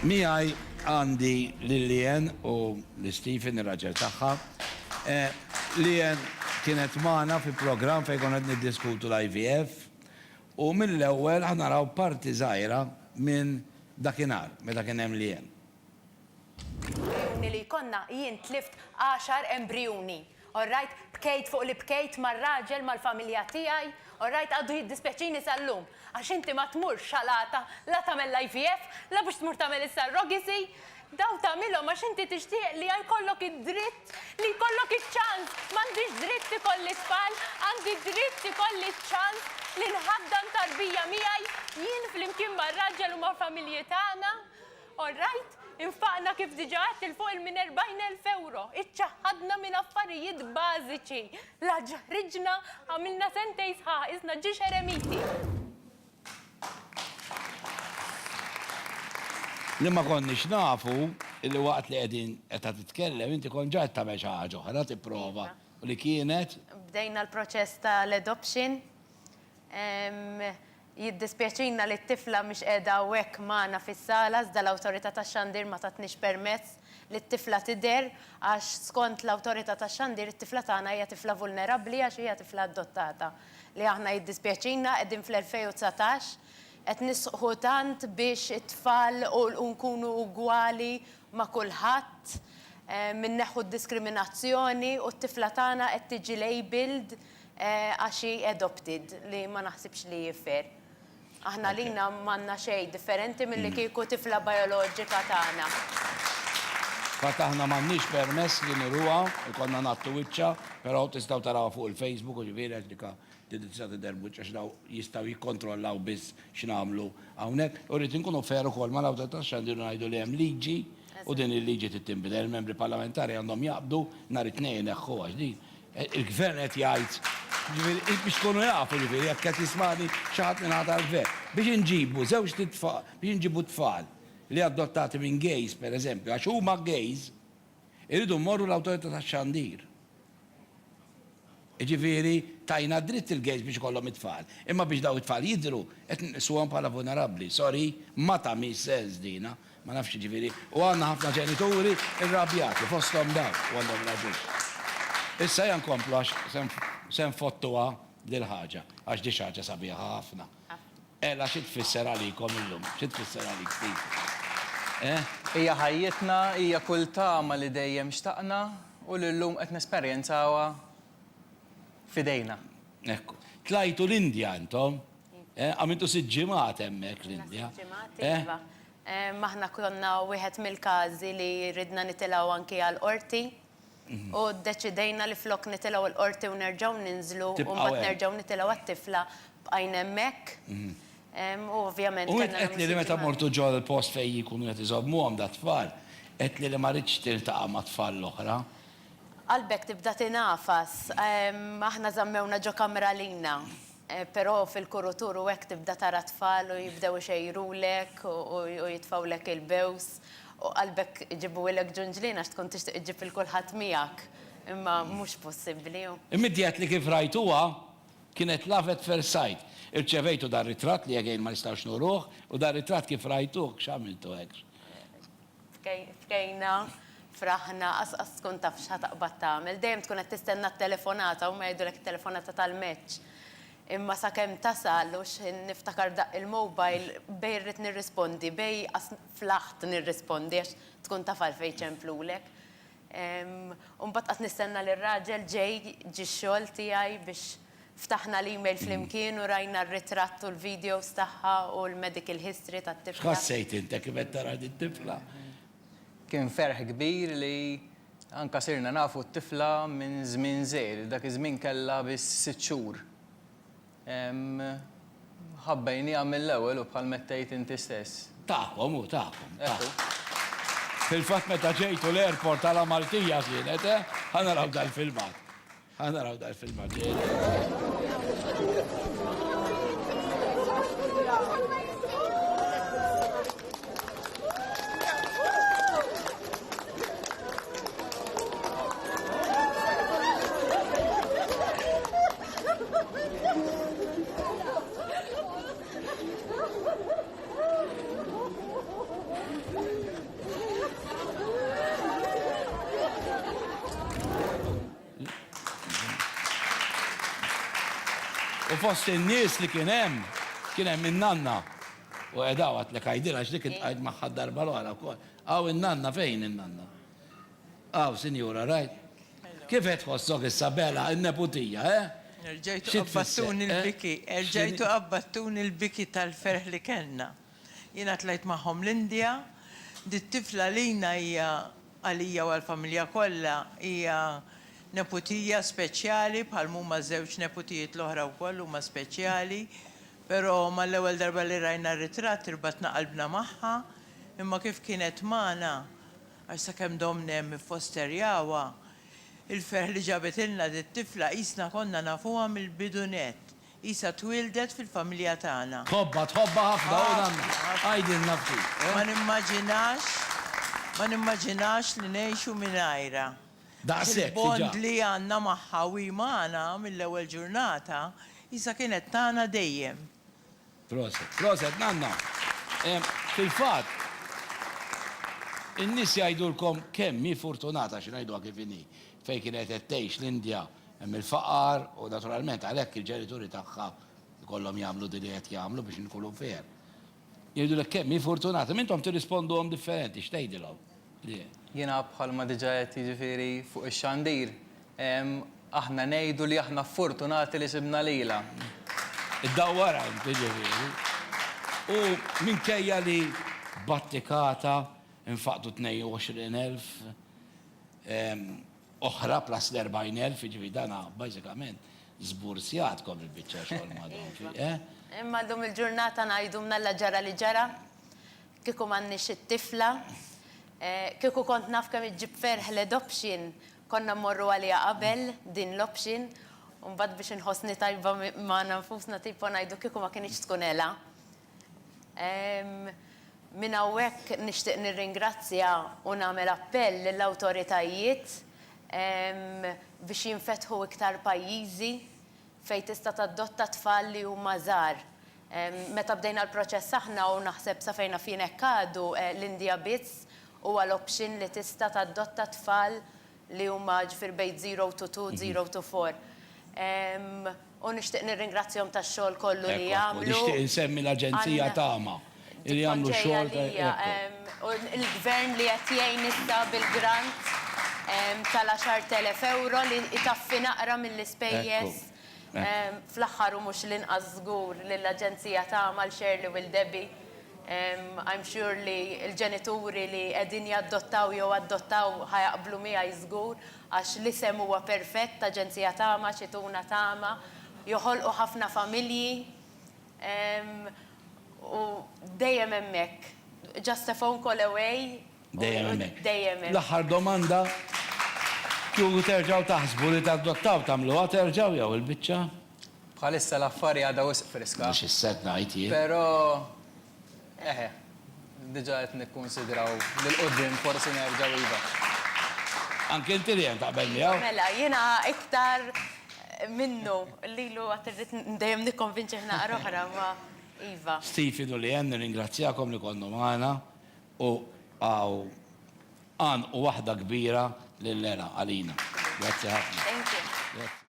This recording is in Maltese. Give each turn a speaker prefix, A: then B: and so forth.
A: Miħaj għandi Lillian u l-Stephen, il-raġel taħħa. Lillian kienet maħna fi program fej konet niddiskutu l-IVF u mill-ewel ħana raw parti zaħira minn dakinar, meta kien hemm Lillian.
B: Li konna jien tlift 10 embrioni. Orrajt, bkejt fuq li bkejt mar-raġel, mal-familja tijaj, orrajt, għaddu jiddispeċini sal-lum. Għax inti ma tmur xalata, la tamel l-IVF, la biex tmur tamel il-surrogacy, daw tamilom għax inti tixtieq li għaj kollok id-dritt, li kollok il-ċans, mandiġ dritt ikolli tfal, għandi dritt ikolli ċans li nħaddan tarbija miħaj, jien fl-imkien mar-raġel u mal-familji tagħna. Orrajt, infaqna kif diġaħat il-fuq minn 40,000 euro. Iċċaħadna minn affarijiet bażiċi. La ġaħriġna għamilna sentej sħaħ, isna ġiġ eremiti.
A: Li ma konniex nafu, illi waqt li għedin għeta titkellem, inti kon ġaħt ta' meċa ħagħu, ħana tipprova. U li kienet?
B: Bdejna l-proċess ta' l-adoption. Jiddispjaċina li t-tifla mux edha wek maħna fis-sala, zda l-autorita ta' xandir ma tatnix permezz li t-tifla tider, għax skont l-autorita ta' xandir, t-tifla tagħna hija tifla vulnerabli għax hija tifla adottata. Li aħna jiddispjaċina qegħdin fl-2019, qed nisħu tant biex it-tfal u nkunu ugwali ma' kulħadd, minneħu d-diskriminazzjoni u t-tifla tagħna qed tiġi labeled għax hi adopted li ma naħsibx li jiffer. Aħna lina manna xej differenti mill-li kieku tifla biologika tagħna.
A: Fatt aħna m'għandniex permess li nirruha, ikonna nattu wiċċa, però tistgħu tarawha fuq il-Facebook u ġifieri li ka tista' tidher wiċċa x'daw jistgħu jikkontrollaw biss x'nagħmlu hawnhekk. U rrid inkunu fer ukoll mal-awtorità x'għandiru ngħidu li hemm liġi u din il-liġi tittinbidel. Il-membri parlamentari għandhom jaqbdu nhar it-tnejn neħħuha x'din. Il-gvern qed jgħid biex kunu jafu ġifiri, jekk qed jismani xaħat minn ħata l-gvern. Biex nġibu, żewġ tfal, biex nġibu tfal li adottati minn gays, per eżempju, għax huma gays, irridu mmorru l-awtorità tax-xandir. Ġifiri, tajna dritt il-gays biex kollhom it-tfal. Imma biex daw it-tfal jidhru, qed nqisuhom bħala vulnerabbli. Sorry, ma tagħmilx sens dina, ma nafx ġifiri. U għandna ħafna ġenituri irrabjati fosthom daw, u għandhom raġun. Issa jankomplu għax sen fottuwa dil-ħagġa, għax di ħaġa sabiħa ħafna. Ella xi tfisser għalikom illum, xi tfisser għalik Steve?
C: Hija ħajjitna, hija kull tama li dejjem xtaqna u l-lum qed nesperjenzawha fidejna.
A: Ekku. Tlajtu l-Indja intom? Għamiltu 6 ġimgħat hemmhekk l-Indja.
B: Maħna konna wieħed mill-każi li ridna nitilgħu anki għall-qorti. U deċidejna li flok nitilaw l-qorti u nerġaw ninżlu u mbagħad nerġaw nitilaw għat-tifla bqajna hemmhekk. U ovvjament.
A: U qed li meta mortu ġol il-post fejn jkunu qed iżommhom da tfal, qed li ma rridx tiltaqa' ma' tfal l-oħra.
B: Qalbek tibda tinafas, aħna żammewna ġo kamra lina, però fil-kurutur u hekk tibda tara tfal u jibdew ixejrulek u jitfawlek il-bews. U qalbek ġibu ilek ġunġlin għax tkun tixtieq iġib il-kulħadd miegħek, imma mhux possibbli.
A: Immedjat li kif rajtuha kienet lafet first. Irċevejtu dar ritratt li jgħin ma nistgħux nuruh u dar ritratt kif rajtuh x'għamiltu hekk.
B: Fkejna, fraħna, qas tkun taf x'ħataqbad tagħmel. Dejjem tkun qed tistenna t-telefonata u ma jgħidulek it-telefonata tal-meċċ. Imma sakemm tasal u niftakar daq il-mobile bej rrid nirrispondi, bej flaħt nirrispondi għax tkun tafal fejn ċemplulek. U mbagħad qed nistenna li r-raġel ġej ġi x-xogħol tiegħi biex ftaħna l-email flimkien u rajna r-ritratt u l-videos tagħha u l-medical history tat-tifla.
A: X'ħassejt inti kif qed tara dit-tifla?
C: Kien ferħ kbir li anka sirna nafu t-tifla minn żmien żgħir, dak iż-żmien kellha biss 6 xhur. Ħabbejni mill-ewwel u bħal mettejt inti stess.
A: Taqhom. Fil-fatt meta ġejtu l-airport tal-Amaltija kienet, ħanaraw dal-filmat. fost in-nies li kien hemm in-nanna. U għedaw għat li kajdila, x'dik għed maħħad darba l-għala wkoll. Għaw in-nanna, fejn in-nanna? Għaw, sinjura, rajt? Kif qed tħossok issa Bela, in-neputija,
D: Erġajtu
A: Xi
D: qabbattuni
A: tfisser,
D: l-biki, erġajtu qabbattuni l-biki tal-ferħ li kellna. Jiena tlajt magħhom l-Indja, dit-tifla lina hija għalija u għal-familja kollha hija neputija speċjali bħal huma żewġ neputijiet l-oħra wkoll huma speċjali, però mal-ewwel darba li rajna r-ritratt irbatna qalbna magħha, imma kif kienet magħna għax sakemm domnem fosterjawa, il-ferħ li ġabet ilna dit-tifla isna konna nafuha mill-bidunet. Isa twildet fil-familja tagħna.
A: Tħobba ħafna, u nanna. Għajdin nafti.
D: Ma nimmaġinax li ngħixu mingħajra.
A: Daqshekk,
D: Il-bond
A: diġà.
D: li għandna magħha u magħna mill-ewwel ġurnata, isa kienet tagħna dejjem.
A: Proset, nanna. Fil-fat, in-nis jgħidulkom kemm hi fortunata x'ngħiduha kif inhi. Fej kienet qed tgħix l-Indja hemm il-faqar u naturalment għalhekk il-ġenituri tagħha kollhom jagħmlu din li qed jagħmlu biex inkunu fair. Jgħidulek kemm hi fortunata, intom tirrisponduhom differenti, x'tgħidilhom?
C: Jiena bħalma diġà qed jiġifieri fuq ix-xandir. Aħna ngħidu li aħna fortunati li sibna lilha.
A: Id-dawwara ġifieri. U minkejja li battikata infaqtu 22,000 oħra plus l-40,000, ġifieri dana bażikament żbursjatkom il-biċċa xogħol madhom.
B: Imma llum il-ġurnata ngħidumna la ġara li ġara, kieku m'għandniex it-tifla, kieku kont naf kemm iġġib ferħ l-adoption, konna mmorru għaliha qabel din l-option, u mbagħad biex inħossni tajba ma' nfusna tipo ngħidu kieku ma kienx tkun ela. Minn hawnhekk nixtieq nirringrazzja u nagħmel appell lill-awtoritajiet biex jinfetħu iktar pajjiżi fejn tista' tadotta tfal li huma żgħar. Meta bdejna l-proċess aħna u naħseb sa fejna fien hekk għadu l-Indja biss huwa l-option li tista' tadotta tfal li huma ġifier bejn 0 to 2, 0 to 4. U nixtieq nirringrazzjahom tax-xogħol kollu li jagħmlu.
A: Nixtieq insemmi l-Aġenzija tagħma li jagħmlu xogħol.
B: Il-gvern li qed jgħin issa bil-grant tal-10,000 euro li itaffi naqra mill-ispejjeż fl-aħħar u mhux l-inqas żgur lill-Aġenzija tagħma l-Shirley u l-Debbie. I'm sure li l-ġenituri li qegħdin jaddottaw jew adottaw ħajaqblu miegħi żgur għax l-isem huwa perfett Aġenzija tagħma, xituna tagħma, joħolqu ħafna familji u dejjem hemmhekk. Just a phone call away.
A: Dejjem hemmhekk.
B: Dejjem hemmhekk.
A: L-aħħar domanda, kieku terġgħu taħsbu li tadottaw tagħmluha terġgħu jew il-biċċa?
C: Bħalissa l-affari għadha wisq friska.
A: Mhux is-set ngħid jien.
C: Però diġà qed nikkunsidraw lil-qudiem forsi nerġgħu iva.
A: Anke inti li hemm taqbel miegħu?
B: Mela, jiena iktar minnu lilu għat irrid dejjem nikkonvinċi naqra oħra ma' Iva.
A: Stifidu li hemm nirringrazzjakom li konnu magħna u għan u waħda kbira lil-lera għalina. Grazzi ħafna.
B: Thank you.